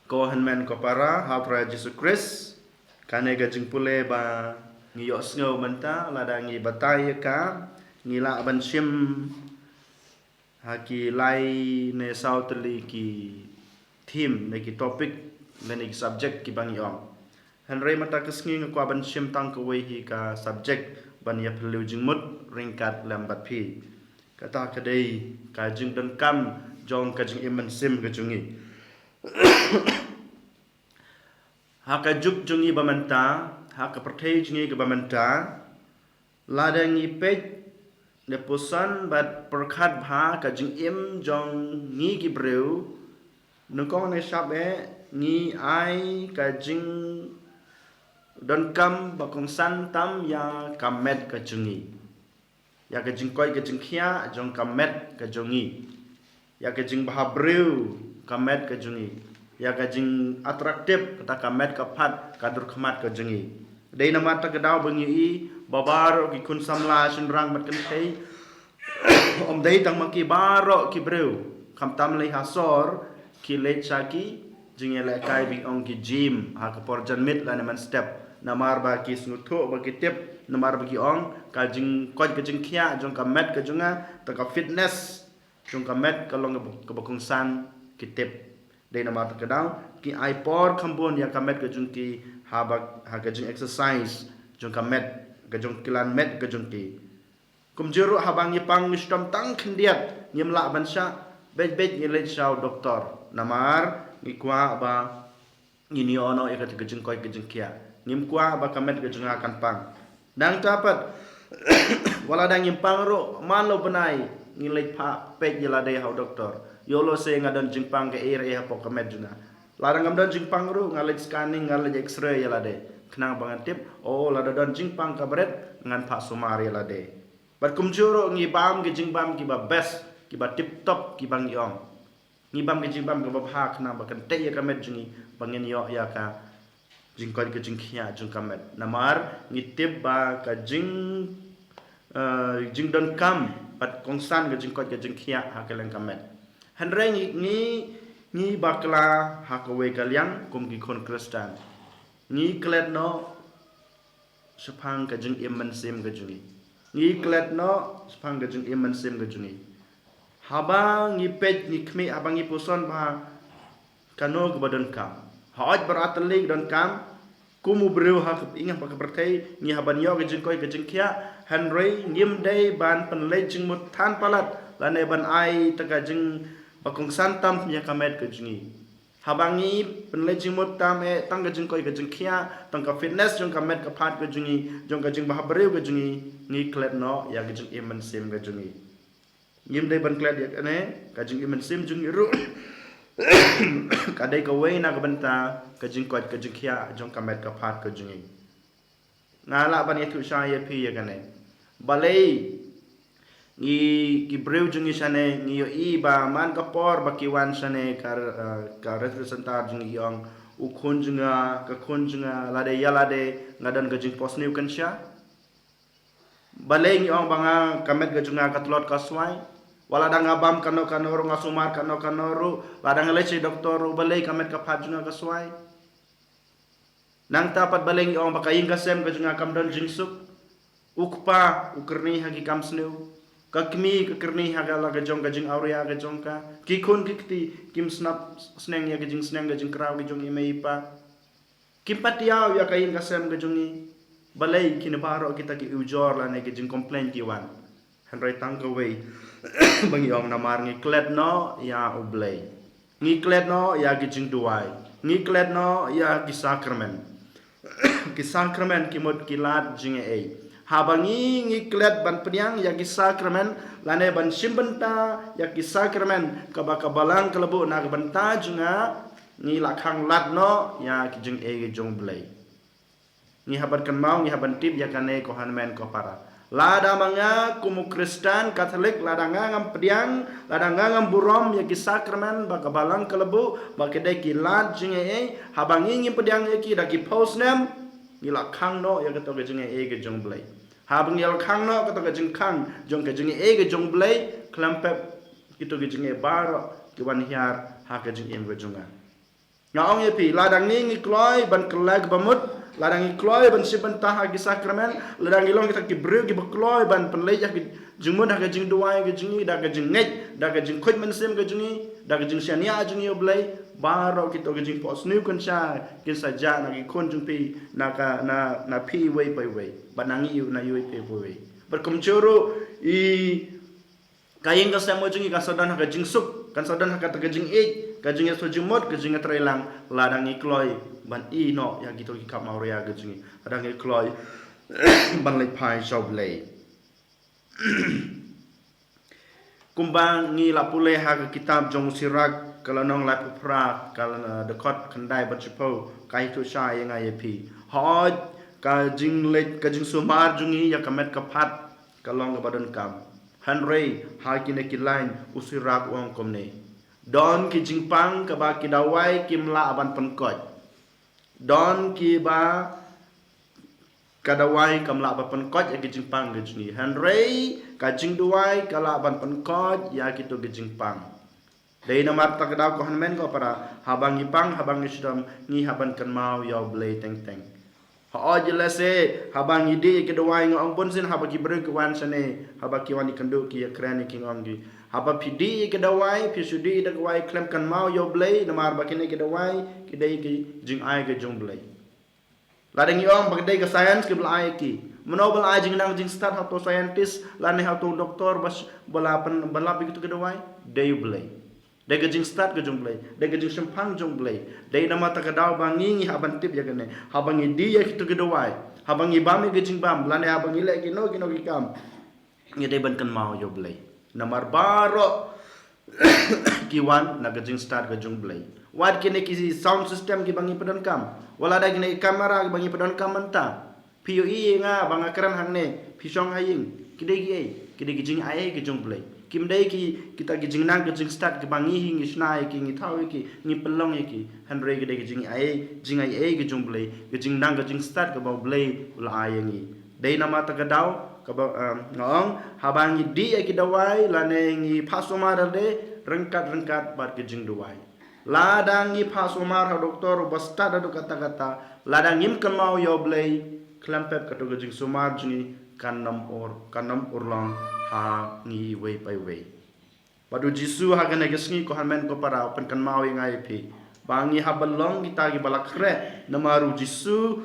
ko hanmen ko para hapra Jesus Christ kane gajing pule ba ngiyos ngau menta lada ngi batai ka ngila ban sim haki lai ne sautli ki theme ne ki topic ne ki subject ki bang yom hanrei mata kesngi ngkwa ban sim tang ko wei hi ka subject ban ya pelu jingmut ringkat lambat phi kata kadai ka jing dan kam jong ka jing iman sim ka jungi haka juk jungi bamanta haka perthai jungi ke bamanta ladang ipet ne pusan bat perkhat bha ka jing im jong ngi ki breu nukong ne sabe ngi ai ka jing don kam bakong san tam ya kamet ka jungi ya ka jing koi ka jing khia jong kamet ka jungi ya ka jing bha breu kamet ka jungi ya ka jing atraktif kata kamet ka phat ka dur khmat ka jungi dei na mata ka daw bangi i babar ki kun samla sin rang mat kan thei om dei tang maki baro ki breu kham tam le hasor ki le chaki jing ele kai bi ong ki gym ha ka por jan mit la na man step namar ba ki snutho ba ki tip namar ba ki ong ka jing koj ka jing khia jong ka met ka junga ta ka fitness jong ka met ka long ka bakong san ki tip dei namar ka daw ki ai por khambon ya ka met ka jung ki ha ba ha ka jing exercise jong ka met ka jong kilan met ka jong ki kum jero ha bang yi pang mistam tang khndiat nyem la ban sha bet bet ni le chau doktor namar ni kwa ba ni ono ya ka jing koj ka jing khia nim kwa ba kamet ke junga kan pang dang tapat wala dang yim pang ro man lo benai ngilai pa pet yela dei hau doktor yolo se ngadon jing pang ke ere ha pok kamet junga ladang ngadon jing pang ro ngalai scanning ngalai x-ray yela dei knang bang tip oh lada don jing pang kabret ngan pa sumar yela dei bat kum juro ngi bam ke jing bam ki ba best ki ba tip top ki bang yong ngi bam ke jing bam ke ba ha knang ba kan te ya kamet jungi bangin yo ya ka jing koi ke jing khia jing kamet namar ngitip ba ka jing jing don kam pat kongsan ke jing koi ke jing khia ha ke leng kamet hanre ngi bakla ha ko we kalyang kum ki kon kristan ngi klet no sepang ke jing iman sim ke jungi ngi klet no sepang ke jing iman sim ke jungi haba ngi pet ngi khmi abang ngi puson ba kano ke badan kam hoj beratalik dan kam kumu breu ha ingat pakai pertai ni haban yo ke jing koi ke jing khia hanrei ngim dei ban pen le jing mut than palat lane ban ai taka jing bakong santam nya kamet ke jingi habangi pen le jing mut tam e tang ke jing koi ke jing khia tang ka fitness jong kamet ka phat ke jingi jong ka jing bah breu ke jingi ni klet no ya ke jing iman sim ke jingi ngim dei ban klet ya ne ka jing iman sim jingi ru kadai ka wei na ka banta ka jing kot ka jing khia jong ka met ka phat ka jingi ngala ban yetu sha ye phi ya kane balei ngi ki breu jingi sane ngi yo i ba man ka por ba ki wan sane ka representar jingi yong u khon jinga ka khon jinga la de ya la de ngadan ka jing pos new kan sha balei ngi ong banga ka met ka jinga ka tlot ka swai wala dang abam kano ro ngasumar kano ro ladang leci doktor ro balai kamet ka phat junga ka swai nang tapat balai ong bakaing ka sem ka junga kam don jingsuk ukpa ukerni hagi kam sneu ka kmi ka kerni haga la ka jong ka jing auria ka jong ka ki khun kikti kim snap sneng ya ka jing sneng ka jing kraw ka jong imei pa kim patiaw ya kaing ka sem ka jongi balai kinabaro kita ki ujor la ne ka jing complain ki wan hanrai tang ka wei bangi ong namar ngi klet no ya ublei ngi klet no ya gi jing duai ngi klet no ya gi sakramen ki sakramen ki mod ki lat jing e habangi ngi klet ban pnyang ya gi sakramen lane ban simbenta ya gi sakramen ka ba ka balang kelebu na ga banta junga ngi lakhang lat no ya ki jing e gi jong blei ngi haban kan mau ngi haban tip ya kane ko hanmen ko para lada manga kumu Kristen Katolik lada ngam pediang lada ngam burom ya ki sakramen ba kabalang kelebu ba kedai ki lat jinge e habangi ngi pediang e ki da ki postnam ni la khang no ya ka to ke jinge e ke jong blai habang yal khang no ka to ke jing khang jong ke jinge e ke jong blai klampe ki to ke jinge bar ki wan hiar ha ke jing em ke jonga Ngaong ye pi ladang ni ngikloi ban kelag bamut ladang ngikloi ban siban taha ki sakramen ladang ngilong kita ki breu ki bekloi ban penlejah ki jungmun ha ka jing duai ki jingi da ka jing ngej da ka jing khoj men sem ka jingi da ka jing syania jingi oblei baro kita ka jing pos new kan sha ki saja na ki kon jung pi na pi wei pai wei banangi yu na yu pe wei berkumcuru i kayeng ka samo jingi ka sodan ha ka jing suk kan sodan ha ka ta ka jing ka jing so jumot ka jing trailang ladang ikloi ban i no ya gitu ki kap mauria ka jing ladang ikloi ban lei pai sob lei kumbang ngi la pule ha ka kitab jong sirak kala nong la pra kala dekot kandai bat chipo kai tu sha yang ai pi hoj ka jing lek ka jing sumar jungi ya kamet ka phat kalong ka badan kam Henry hakine kilain usirak wong komne don ki jingpang ka ba ki dawai kim la aban penkoj don ki ba ka dawai kam la aban penkoj ya ki jingpang ge jni Henry ka jing duai ka la aban penkoj ya ki to ge jingpang dei na mat tak daw ko hanmen ko para habang ipang habang isdam ni haban kan mau yo blei teng teng ha jelase habang ide ke dawai ngong pun sin habaki ber ke wan sane habaki wani kandu ki krani ki ngongi haba pidi ke dawai pi sudi de wai klem kan mau yo blei namar bakine ke dawai ke dei ke jing ai ke jong blei ladang yom bag dei ke science ke blai ki menobel ai jing nang jing start how to scientist lane how to doktor bas balapan balapi ke dawai dei blei dei ke jing start ke jong blei dei ke jing sempang jong blei dei nama ta ke daw bangi haban tip ya kene habangi dia ke ke dawai habangi bami ke jing bam lane habangi le ke no ki kam ngi dei ban kan mau yo blei namar baro kiwan na gajing start gajung blai wat kini kisi sound system ki bangi pedon kam wala da kini kamera ki bangi pedon kam menta POE nga banga kran hangne pisong haying kidai ki gijing ai ki jung blai kim dai ki kita gijing nang gajing start ki bangi hing isnai ki ngi thawi ki ngi pelong ki hanre ki dai gijing ai jing ai ki jung blai gijing nang gajing start ka ba blai ula ai ngi dai nama ta gadau ngong habangi di ki dawai lanengi pasomar de rengkat bat ke jing dawai ladangi pasomar ha doktor basta da kata ladangim kan mau yo blei klempet ka to jing sumar jini kanam urlong ha ngi wei pai wei padu jisu ha gane gesni ko hamen ko para open kan mau ngai pi bangi ha balong kita gi balakre namaru jisu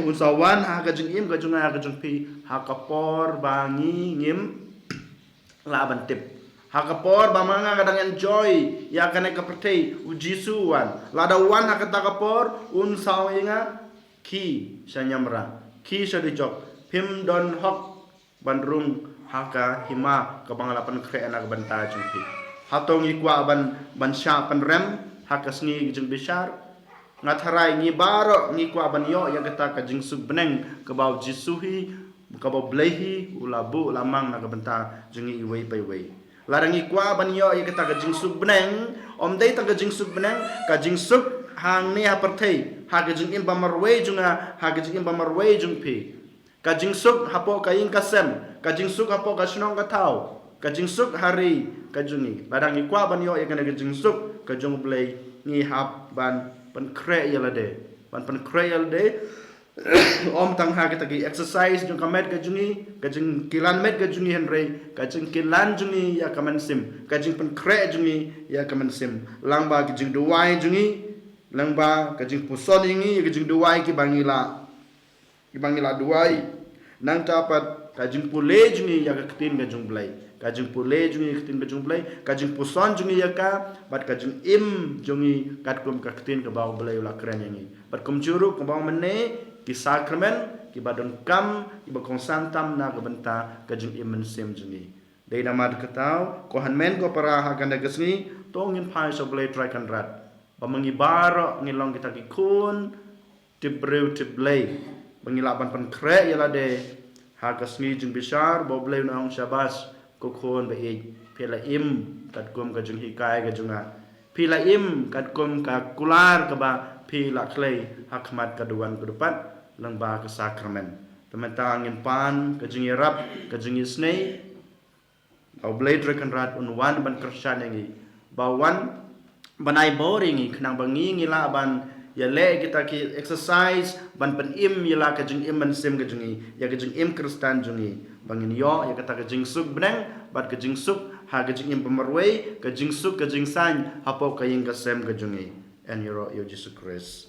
usawan ha ka jing im ka jung ha ka jung pi ha ka por bangi ngim laban tip ha ka por ba manga kadang enjoy ya kane ka pertei ujisu wan lada wan ha ka ta ka por un saw inga ki sanyamra ki sadijok pim don hok bandrung ha ka hima ka bangalapan kre anak banta jung pi ha tong ikwa ban sha pan rem ha ka sngi jung bishar ngatharai ni baro ni kwa banyo yang kata ka jingsuk beneng ke bau jisuhi ke bau blehi ulabu lamang na benta jengi iwei pai wei larangi kwa banyo yang kata ka jingsuk beneng om dei ta ka jingsuk beneng ka jingsuk hang ni apertei ha ka jing im bamarwei junga ha ka jing im bamarwei jung pi ka jingsuk hapo ka ing kasem ka jingsuk hapo ka snong ka tau ka jingsuk hari ka jungi larangi kwa banyo yang kata ka jingsuk ka jung blei ni hap ban pan kre yalade pan kre yalade om tang ha kita ki exercise jung kamet ka jungi ka jung kilan met ka jungi henre ka jung kilan jungi ya kamen sim ka jung pan kre jungi ya kamen sim langba ki jung duai jungi langba ka jung puson ingi ka jung duai ki bangila duai nang tapat ka jung pule jungi ya ka ketin ka jung blai kajing pule jungi ketin ka jung blai kajing puson jungi ya ka bat kajing im jungi kat kum ka ketin ka bau blai ula kren yangi bat kum juru ka bau mene ki sakramen ki badon kam ki bakong santam na ka benta kajing im men sem jungi dei namad katau ko hanmen ko para ha ganda gesni tongin pai so blai try kan rat pamangi baro ngilong kita ki kun tibreu tiblai bangilaban pan kre yala de ha kasni jung bishar bo blai na ong shabas ko khon ba e phela im kat kum ka jung hikai ka junga phila im kat kum ka kular ka ba phila klei hakmat ka duan ku depan lang ba ka sakramen tementa angin pan ka jung rap ka jung snei au blade rekan rat un wan ban krishan ngi ba wan banai boring kenang bangi ngila ban ya le kita ki exercise ban pen im yala ka jing im ban sem ka jungi ya ka jing im kristan jungi bangin yo ya kata ka jing suk benang bat ka jing suk ha ka jing im pemarwei ka jing suk ka jing san hapo ka ying ka sem ka jungi and yo Jesus Christ.